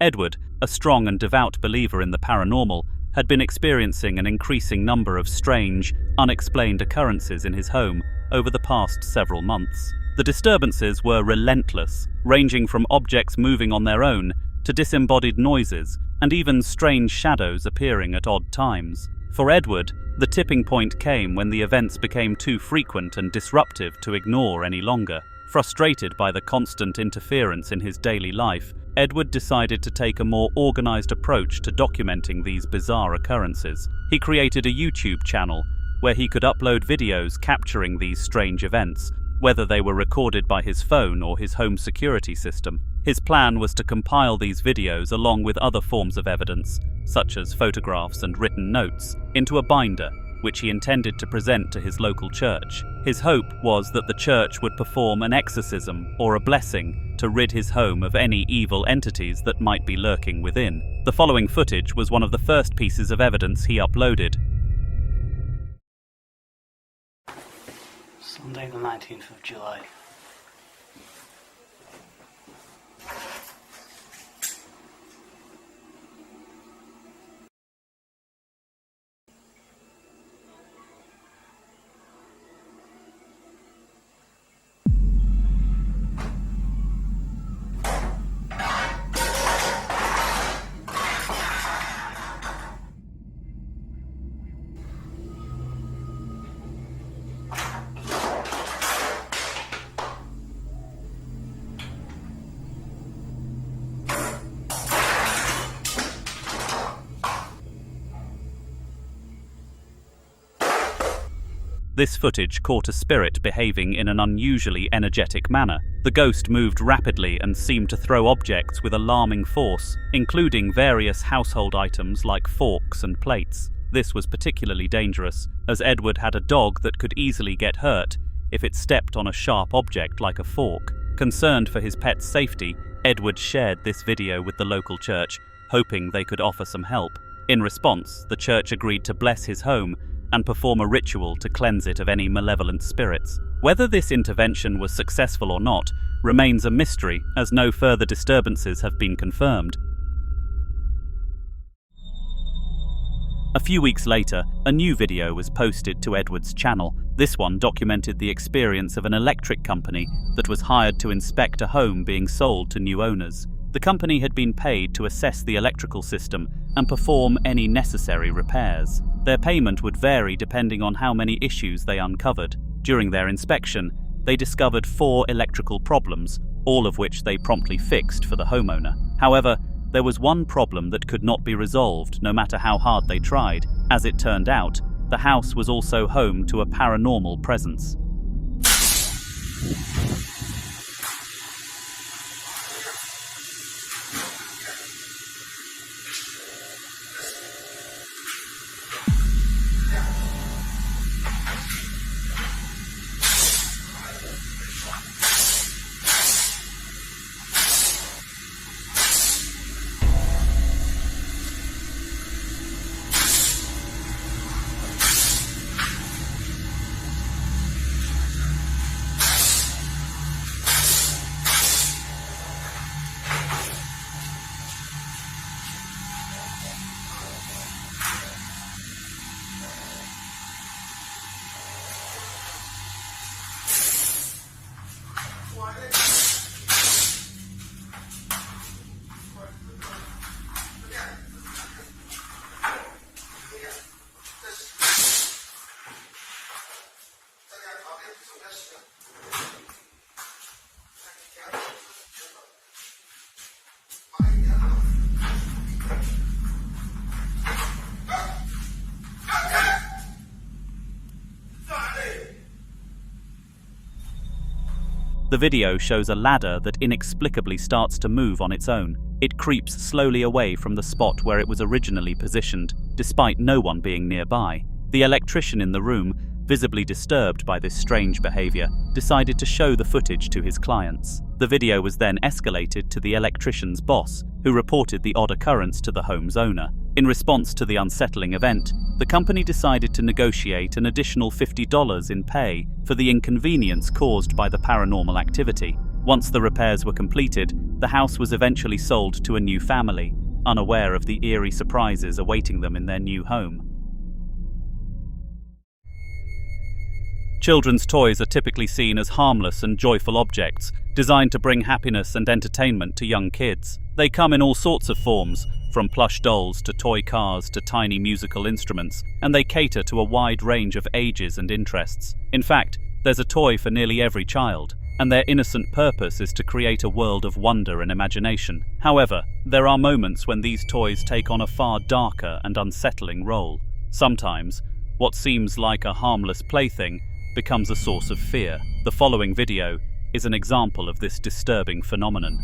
Edward, a strong and devout believer in the paranormal, had been experiencing an increasing number of strange, unexplained occurrences in his home over the past several months. The disturbances were relentless, ranging from objects moving on their own to disembodied noises and even strange shadows appearing at odd times. For Edward, the tipping point came when the events became too frequent and disruptive to ignore any longer. Frustrated by the constant interference in his daily life, Edward decided to take a more organized approach to documenting these bizarre occurrences. He created a YouTube channel where he could upload videos capturing these strange events, whether they were recorded by his phone or his home security system. His plan was to compile these videos along with other forms of evidence, such as photographs and written notes, into a binder, which he intended to present to his local church. His hope was that the church would perform an exorcism or a blessing to rid his home of any evil entities that might be lurking within. The following footage was one of the first pieces of evidence he uploaded. Sunday the 19th of July. This footage caught a spirit behaving in an unusually energetic manner. The ghost moved rapidly and seemed to throw objects with alarming force, including various household items like forks and plates. This was particularly dangerous, as Edward had a dog that could easily get hurt if it stepped on a sharp object like a fork. Concerned for his pet's safety, Edward shared this video with the local church, hoping they could offer some help. In response, the church agreed to bless his home and perform a ritual to cleanse it of any malevolent spirits. Whether this intervention was successful or not remains a mystery, as no further disturbances have been confirmed. A few weeks later, a new video was posted to Edward's channel. This one documented the experience of an electric company that was hired to inspect a home being sold to new owners. The company had been paid to assess the electrical system and perform any necessary repairs. Their payment would vary depending on how many issues they uncovered. During their inspection, they discovered 4 electrical problems, all of which they promptly fixed for the homeowner. However, there was one problem that could not be resolved no matter how hard they tried. As it turned out, the house was also home to a paranormal presence. The video shows a ladder that inexplicably starts to move on its own. It creeps slowly away from the spot where it was originally positioned, despite no one being nearby. The electrician in the room, visibly disturbed by this strange behavior, decided to show the footage to his clients. The video was then escalated to the electrician's boss, who reported the odd occurrence to the home's owner. In response to the unsettling event, the company decided to negotiate an additional $50 in pay for the inconvenience caused by the paranormal activity. Once the repairs were completed, the house was eventually sold to a new family, unaware of the eerie surprises awaiting them in their new home. Children's toys are typically seen as harmless and joyful objects, designed to bring happiness and entertainment to young kids. They come in all sorts of forms, from plush dolls to toy cars to tiny musical instruments, and they cater to a wide range of ages and interests. In fact, there's a toy for nearly every child, and their innocent purpose is to create a world of wonder and imagination. However, there are moments when these toys take on a far darker and unsettling role. Sometimes, what seems like a harmless plaything becomes a source of fear. The following video is an example of this disturbing phenomenon.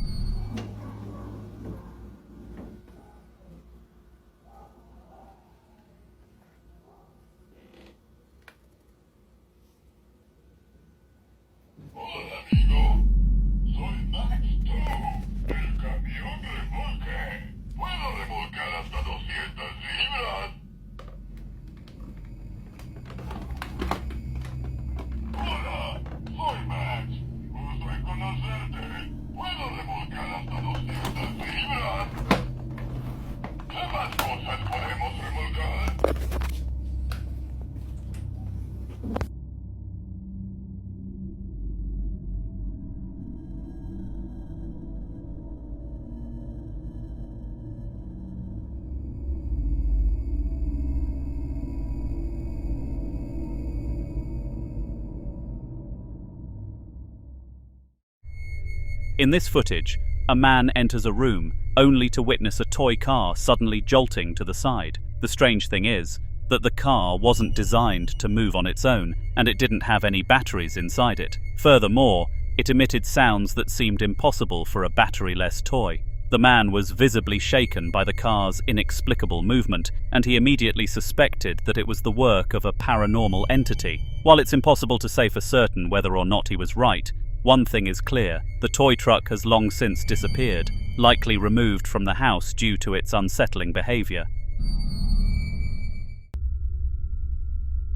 In this footage, a man enters a room only to witness a toy car suddenly jolting to the side. The strange thing is that the car wasn't designed to move on its own, and it didn't have any batteries inside it. Furthermore, it emitted sounds that seemed impossible for a battery-less toy. The man was visibly shaken by the car's inexplicable movement, and he immediately suspected that it was the work of a paranormal entity. While it's impossible to say for certain whether or not he was right, one thing is clear: the toy truck has long since disappeared, likely removed from the house due to its unsettling behavior.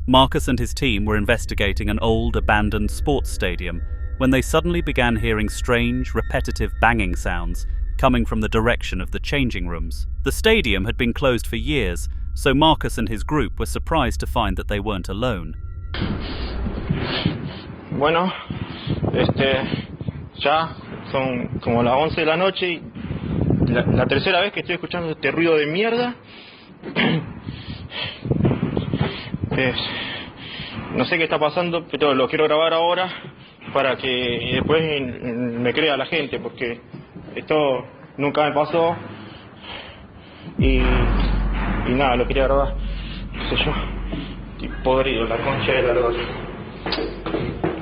Marcus and his team were investigating an old, abandoned sports stadium when they suddenly began hearing strange, repetitive banging sounds coming from the direction of the changing rooms. The stadium had been closed for years, so Marcus and his group were surprised to find that they weren't alone. Bueno, ya son como las 11 de la noche y la tercera vez que estoy escuchando este ruido de mierda. No sé qué está pasando, pero lo quiero grabar ahora para que después me crea la gente, porque esto nunca me pasó y nada, lo quería grabar, qué sé yo, estoy podrido, la concha de la lora.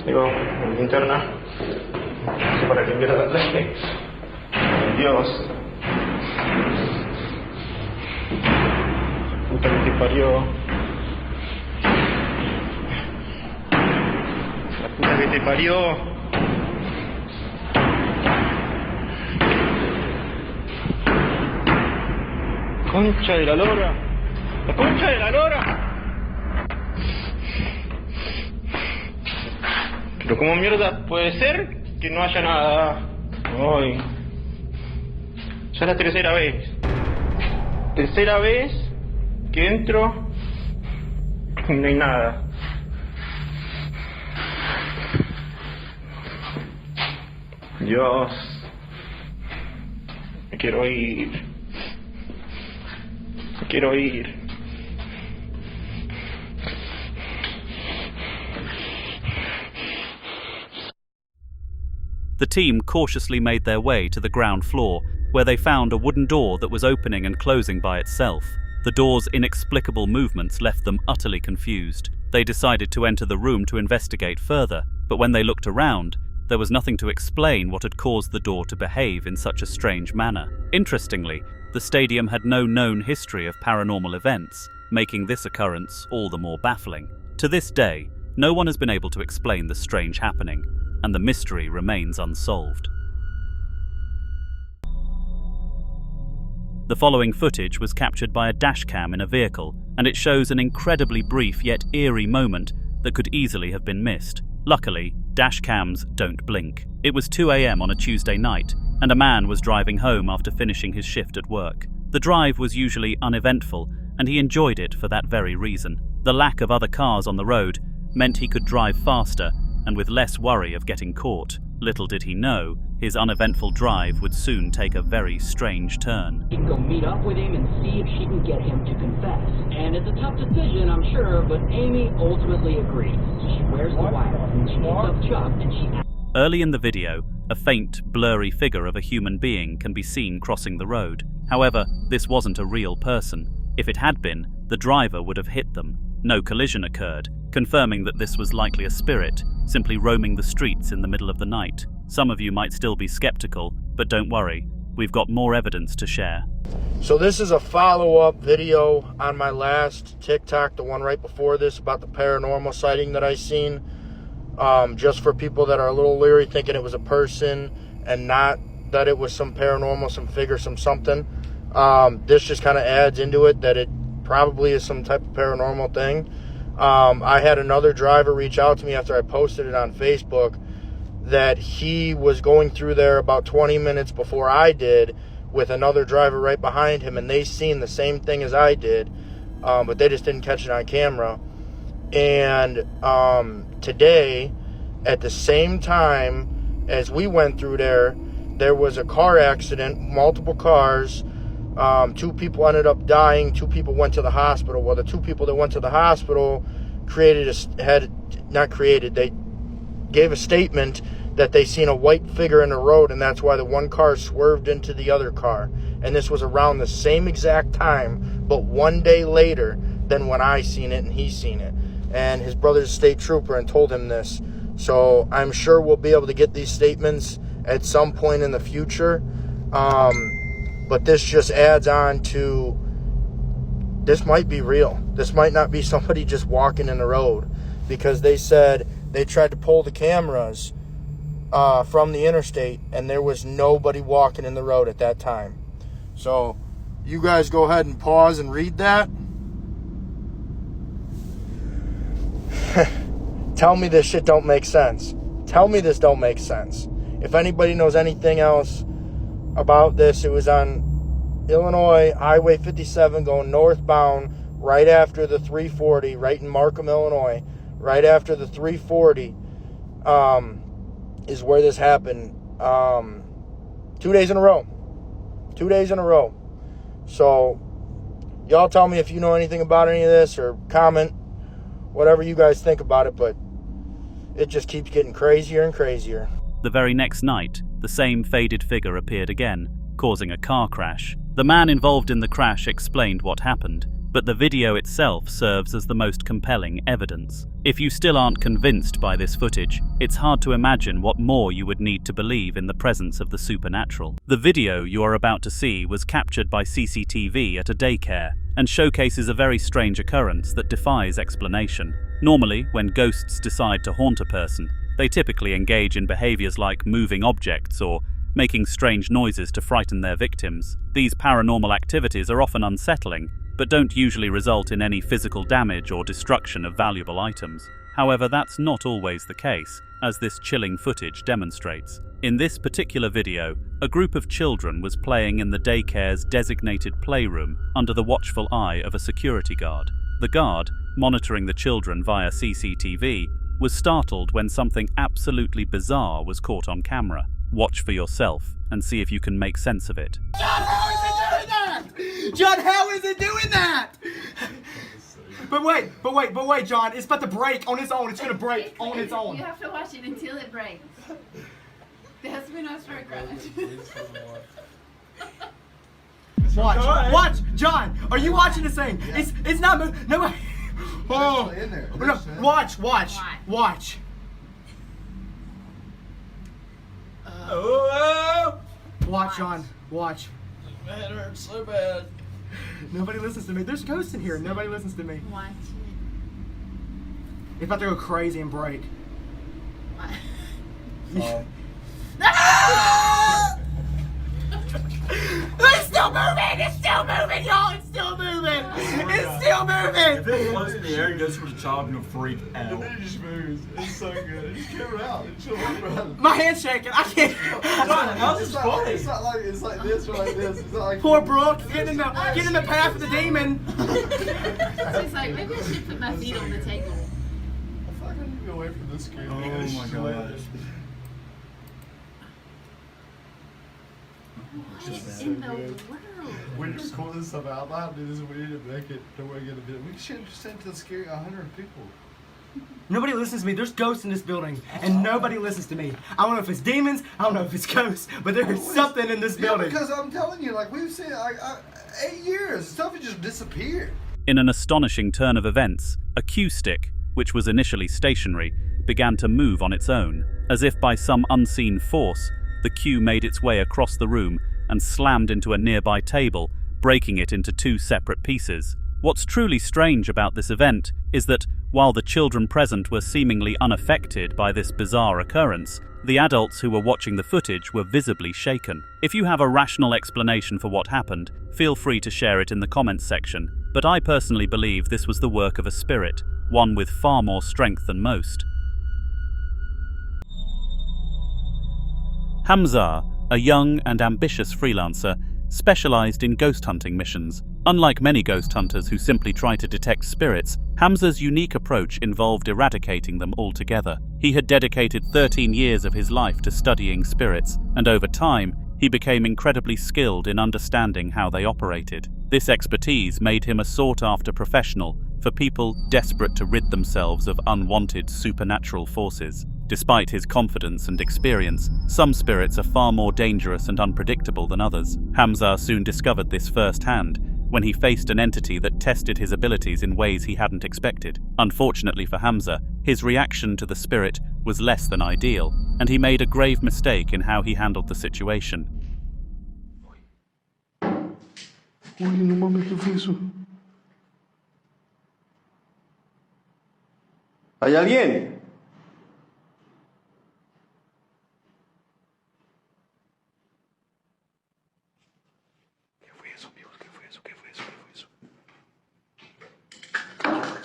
Tengo mi linterna, no sé para qué mierda la traje. Dios, puta que te parió. La puta que te parió. Concha de la lora. La concha de la lora. Pero ¿cómo mierda puede ser que no haya nada? Ay. Ya es la tercera vez. Tercera vez que entro y no hay nada. Dios. Me quiero ir. Me quiero ir. The team cautiously made their way to the ground floor, where they found a wooden door that was opening and closing by itself. The door's inexplicable movements left them utterly confused. They decided to enter the room to investigate further, but when they looked around, there was nothing to explain what had caused the door to behave in such a strange manner. Interestingly, the stadium had no known history of paranormal events, making this occurrence all the more baffling. To this day, no one has been able to explain the strange happening, and the mystery remains unsolved. The following footage was captured by a dashcam in a vehicle, and it shows an incredibly brief yet eerie moment that could easily have been missed. Luckily, Dash cams don't blink. It was 2 a.m. on a Tuesday night, and a man was driving home after finishing his shift at work. The drive was usually uneventful, and he enjoyed it for that very reason. The lack of other cars on the road meant he could drive faster and with less worry of getting caught. Little did he know, his uneventful drive would soon take a very strange turn. She can go meet up with him and see if she can get him to confess. And it's a tough decision, I'm sure, but Amy ultimately agrees. She wears the wire, and she picks up Chuck, and she... Early in the video, a faint, blurry figure of a human being can be seen crossing the road. However, this wasn't a real person. If it had been, the driver would have hit them. No collision occurred, confirming that this was likely a spirit, simply roaming the streets in the middle of the night. Some of you might still be skeptical, but don't worry, we've got more evidence to share. So this is a follow-up video on my last TikTok, the one right before this, about the paranormal sighting that I seen. Just for people that are a little leery, thinking it was a person and not that it was some paranormal, some figure, some something. This just kind of adds into it that it probably is some type of paranormal thing. I had another driver reach out to me after I posted it on Facebook that he was going through there about 20 minutes before I did with another driver right behind him, and they seen the same thing as I did, but they just didn't catch it on camera. And today, at the same time as we went through there, there was a car accident, multiple cars. 2 people ended up dying. 2 people went to the hospital. Well, the 2 people that went to the hospital they gave a statement that they seen a white figure in the road, and that's why the one car swerved into the other car. And this was around the same exact time, but 1 day later than when I seen it and he seen it. And his brother's a state trooper and told him this. So I'm sure we'll be able to get these statements at some point in the future. But this just adds on to, this might be real. This might not be somebody just walking in the road, because they said they tried to pull the cameras from the interstate and there was nobody walking in the road at that time. So you guys go ahead and pause and read that. Tell me this shit don't make sense. Tell me this don't make sense. If anybody knows anything else about this, it was on Illinois Highway 57 going northbound right after the 340, right in Markham, Illinois. Right after the 340 is where this happened. 2 days in a row. 2 days in a row. So y'all tell me if you know anything about any of this, or comment whatever you guys think about it, but it just keeps getting crazier and crazier. The very next night, the same faded figure appeared again, causing a car crash. The man involved in the crash explained what happened, but the video itself serves as the most compelling evidence. If you still aren't convinced by this footage, it's hard to imagine what more you would need to believe in the presence of the supernatural. The video you are about to see was captured by CCTV at a daycare and showcases a very strange occurrence that defies explanation. Normally, when ghosts decide to haunt a person, they typically engage in behaviors like moving objects or making strange noises to frighten their victims. These paranormal activities are often unsettling, but don't usually result in any physical damage or destruction of valuable items. However, that's not always the case, as this chilling footage demonstrates. In this particular video, a group of children was playing in the daycare's designated playroom under the watchful eye of a security guard. The guard, monitoring the children via CCTV, was startled when something absolutely bizarre was caught on camera. Watch for yourself and see if you can make sense of it. John, how is it doing that? John, how is it doing that? But wait, John, it's about to break on its own. It's gonna break on its own. You have to watch it until it breaks. There has been no strike Watch, John. Are you watching this thing? Yeah. It's not moving. No. Oh, in there. No, watch. Watch. Watch, John. Watch. Man, it hurts so bad. Nobody listens to me. There's ghosts in here. Nobody listens to me. Watch it. It's about to go crazy and break. It's still moving! It's still moving, y'all! It's still moving! It's still moving! If it floats in the air, ghost was a child and a freak out. And then it just moves. It's so good. It just came out. It's so good. My hand's shaking. I can't. How's this funny? It's not like it's like this or like this. It's not like Poor Brooke, get in the path of the demon. She's like, maybe I should put my feet on the table. I feel like I need to go away from this screen. Oh my gosh. What in the world? When you record this stuff out loud, dude, this is we need to make it. Don't worry, get a bit. We should just send to the scary 100 people. Nobody listens to me. There's ghosts in this building, and nobody listens to me. I don't know if it's demons, I don't know if it's ghosts, but there is something in this building. Because I'm telling you, like we've seen, like 8 years, stuff has just disappeared. In an astonishing turn of events, a cue stick, which was initially stationary, began to move on its own. As if by some unseen force, the cue made its way across the room and slammed into a nearby table, breaking it into 2 separate pieces. What's truly strange about this event is that, while the children present were seemingly unaffected by this bizarre occurrence, the adults who were watching the footage were visibly shaken. If you have a rational explanation for what happened, feel free to share it in the comments section, but I personally believe this was the work of a spirit, one with far more strength than most. Hamza, a young and ambitious freelancer, specialized in ghost hunting missions. Unlike many ghost hunters who simply try to detect spirits, Hamza's unique approach involved eradicating them altogether. He had dedicated 13 years of his life to studying spirits, and over time, he became incredibly skilled in understanding how they operated. This expertise made him a sought-after professional for people desperate to rid themselves of unwanted supernatural forces. Despite his confidence and experience, some spirits are far more dangerous and unpredictable than others. Hamza soon discovered this firsthand when he faced an entity that tested his abilities in ways he hadn't expected. Unfortunately for Hamza, his reaction to the spirit was less than ideal, and he made a grave mistake in how he handled the situation. Uy, no mames, ¿qué fue eso? ¿Hay alguien?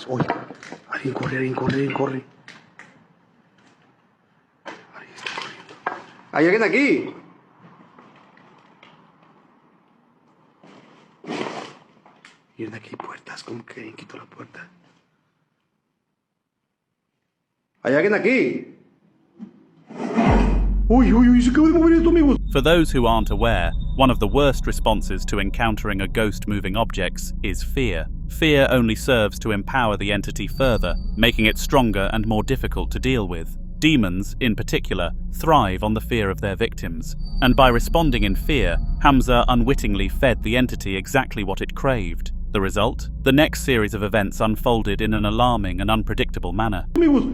Uy, alguien corre, alguien corre, alguien corre. Alguien está corriendo. ¿Hay alguien aquí? Miren, aquí hay puertas, como que alguien quitó la puerta. ¿Hay alguien aquí? Uy, uy, uy, se acaba de mover esto, amigos. For those who aren't aware, one of the worst responses to encountering a ghost moving objects is fear. Fear only serves to empower the entity further, making it stronger and more difficult to deal with. Demons, in particular, thrive on the fear of their victims, and by responding in fear, Hamza unwittingly fed the entity exactly what it craved. The result? The next series of events unfolded in an alarming and unpredictable manner. Amigos,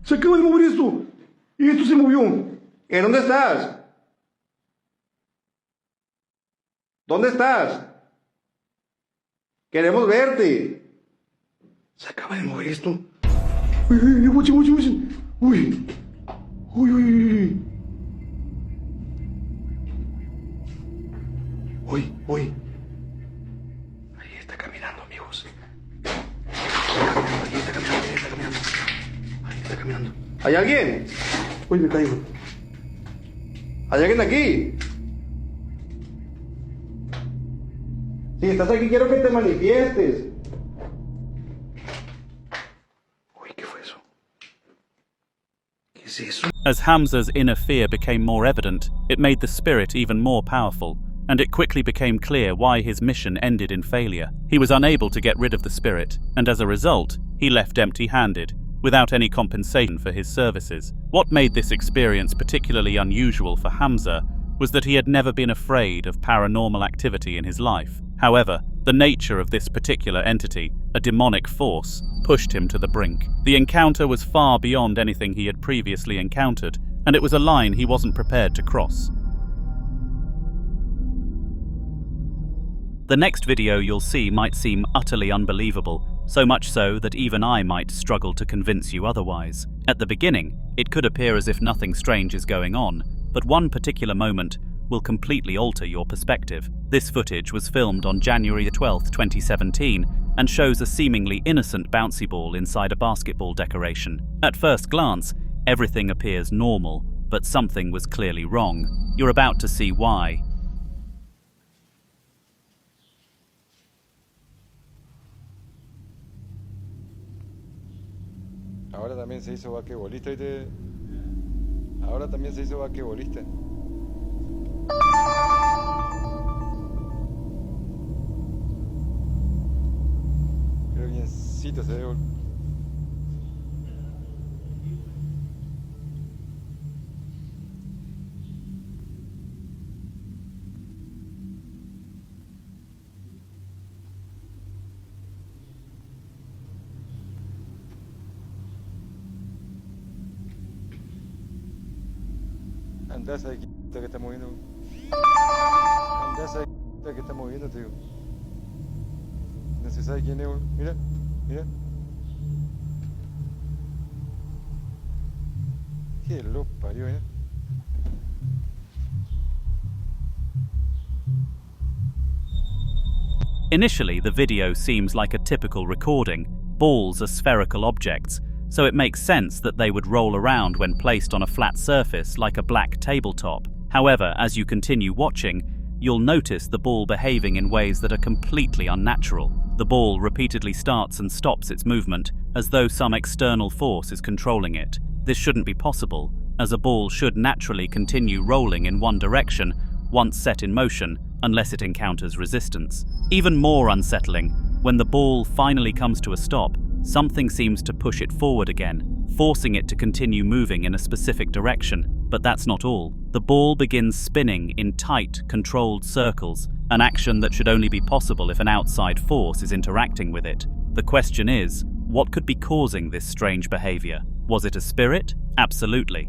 se acaba de mover esto. Y esto se movió. ¿En dónde estás? ¿Dónde estás? Queremos verte. Se acaba de mover esto. Uy, uy, uy, uy, uy. Uy. Uy, uy, uy. Uy, uy. Ahí está caminando, amigos. Ahí está caminando, ahí está caminando. Ahí está caminando. ¿Hay alguien? Uy, me caigo. ¿Hay alguien aquí? Si estás aquí, quiero que te manifiestes. Uy, ¿qué fue eso? ¿Qué es eso? As Hamza's inner fear became more evident, it made the spirit even more powerful, and it quickly became clear why his mission ended in failure. He was unable to get rid of the spirit, and as a result, he left empty-handed, without any compensation for his services. What made this experience particularly unusual for Hamza was that he had never been afraid of paranormal activity in his life. However, the nature of this particular entity, a demonic force, pushed him to the brink. The encounter was far beyond anything he had previously encountered, and it was a line he wasn't prepared to cross. The next video you'll see might seem utterly unbelievable, so much so that even I might struggle to convince you otherwise. At the beginning, it could appear as if nothing strange is going on, but one particular moment will completely alter your perspective. This footage was filmed on January 12, 2017, and shows a seemingly innocent bouncy ball inside a basketball decoration. At first glance, everything appears normal, but something was clearly wrong. You're about to see why. Ahora también se hizo basquetbolista y te... Ahora también se hizo basquetbolista. Creo biencito se ve. Andás ahí que está moviendo. Andás ahí que está moviendo, tío. No se sabe quién es. Mira, mira. Qué lo parió, ¿eh? Initially, the video seems like a typical recording. Balls are spherical objects, so it makes sense that they would roll around when placed on a flat surface like a black tabletop. However, as you continue watching, you'll notice the ball behaving in ways that are completely unnatural. The ball repeatedly starts and stops its movement, as though some external force is controlling it. This shouldn't be possible, as a ball should naturally continue rolling in one direction once set in motion, unless it encounters resistance. Even more unsettling, when the ball finally comes to a stop, something seems to push it forward again, forcing it to continue moving in a specific direction. But that's not all. The ball begins spinning in tight, controlled circles, an action that should only be possible if an outside force is interacting with it. The question is, what could be causing this strange behavior? Was it a spirit? Absolutely.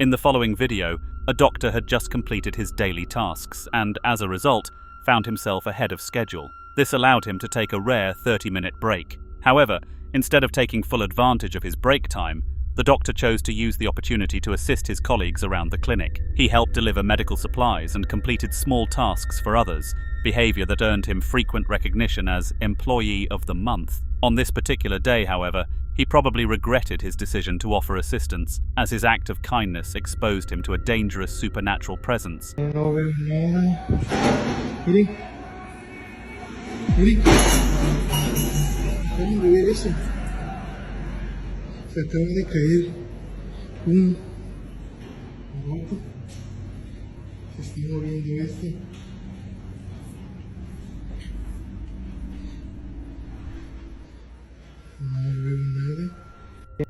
In the following video, a doctor had just completed his daily tasks and, as a result, found himself ahead of schedule. This allowed him to take a rare 30-minute break. However, instead of taking full advantage of his break time, the doctor chose to use the opportunity to assist his colleagues around the clinic. He helped deliver medical supplies and completed small tasks for others, behavior that earned him frequent recognition as Employee of the Month. On this particular day, however, he probably regretted his decision to offer assistance, as his act of kindness exposed him to a dangerous supernatural presence. No veo nada. Miren. Miren. ¿Cómo de ver eso? Se acaba de caer un roco. Se está moviendo este. No veo nada.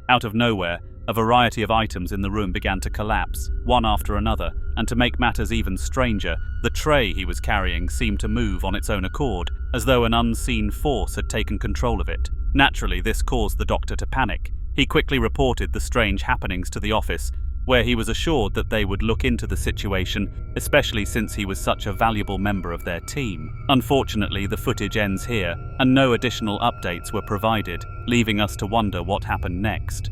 Out of nowhere, a variety of items in the room began to collapse, one after another, and to make matters even stranger, the tray he was carrying seemed to move on its own accord, as though an unseen force had taken control of it. Naturally, this caused the doctor to panic. He quickly reported the strange happenings to the office, where he was assured that they would look into the situation, especially since he was such a valuable member of their team. Unfortunately, the footage ends here, and no additional updates were provided, leaving us to wonder what happened next.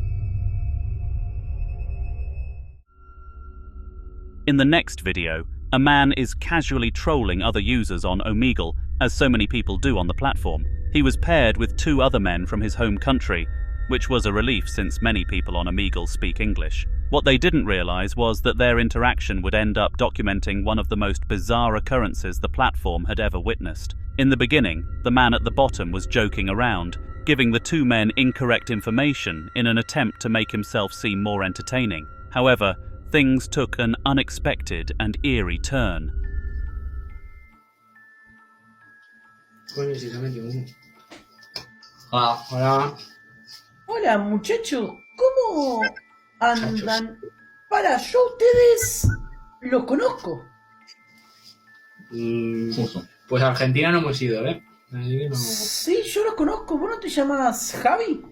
In the next video, a man is casually trolling other users on Omegle, as so many people do on the platform. He was paired with two other men from his home country, which was a relief since many people on Omegle speak English. What they didn't realize was that their interaction would end up documenting one of the most bizarre occurrences the platform had ever witnessed. In the beginning, the man at the bottom was joking around, giving the two men incorrect information in an attempt to make himself seem more entertaining. However, things took an unexpected and eerie turn. Hola. Hola muchachos, ¿cómo andan? Para, yo a ustedes los conozco. Pues a Argentina no hemos ido, ¿eh? Así que no... Sí, yo los conozco. ¿Vos no te llamas Javi?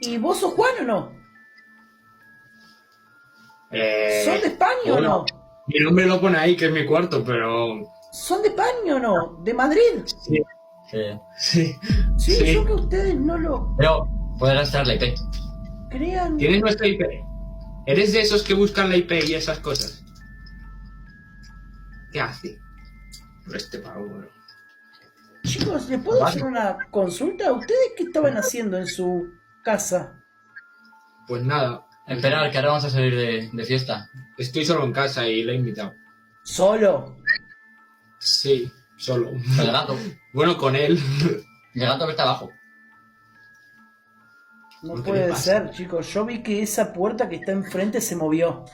¿Y vos sos Juan o no? ¿Son de España o no? Mi nombre lo pone ahí, que es mi cuarto, pero... ¿Son de España o no? ¿De Madrid? Sí. Sí, yo que ustedes no lo Pero podrás darle IP. crean. ¿Tienes nuestra IP? ¿Eres de esos que buscan la IP y esas cosas? ¿Qué hace? Por este pavo, bro. Chicos, ¿les puedo hacer una consulta? ¿Ustedes qué estaban haciendo en su casa? Pues nada. Esperar, que ahora vamos a salir de fiesta. Estoy solo en casa y le he invitado. ¿Solo? Sí, solo. El gato. Bueno, con él. El gato que está abajo. No puede ser, chicos. Yo vi que esa puerta que está enfrente se movió.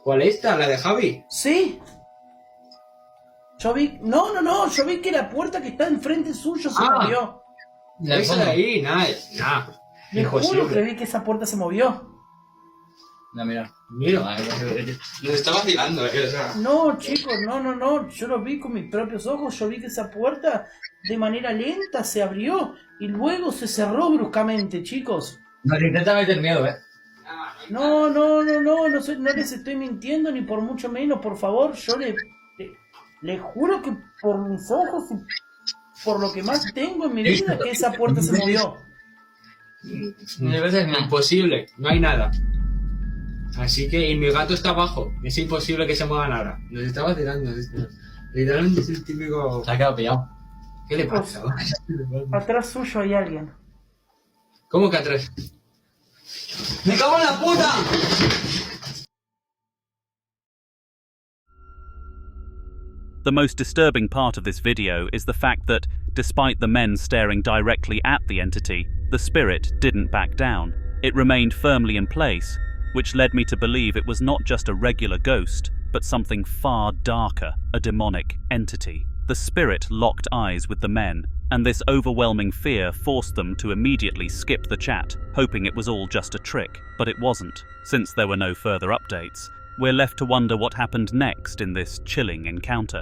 ¿Cuál esta? ¿La de Javi? ¿Sí? Yo vi... No. Yo vi que la puerta que está enfrente suyo se movió. Esa de ahí, nada. Les juro que vi que esa puerta se movió. No, mira. Mira, nos está vacilando, o sea. No, chicos, no. Yo lo vi con mis propios ojos. Yo vi que esa puerta de manera lenta se abrió y luego se cerró bruscamente, chicos. Nos intenta meter miedo, No les estoy mintiendo ni por mucho menos, por favor. Yo le juro que por mis ojos y por lo que más tengo en mi vida que esa puerta se movió. Imposible, no hay nada. Así que, y mi gato está abajo. Es imposible que se mueva nada. Nos está vacilando. Literalmente es el típico... Se ha quedado pillado. ¿Qué le pasa? Atrás suyo hay alguien. ¿Cómo que atrás? ¡Me cago en la puta! The most disturbing part of this video is the fact that, despite the men staring directly at the entity, the spirit didn't back down. It remained firmly in place, which led me to believe it was not just a regular ghost, but something far darker, a demonic entity. The spirit locked eyes with the men, and this overwhelming fear forced them to immediately skip the chat, hoping it was all just a trick, but it wasn't. Since there were no further updates, we're left to wonder what happened next in this chilling encounter.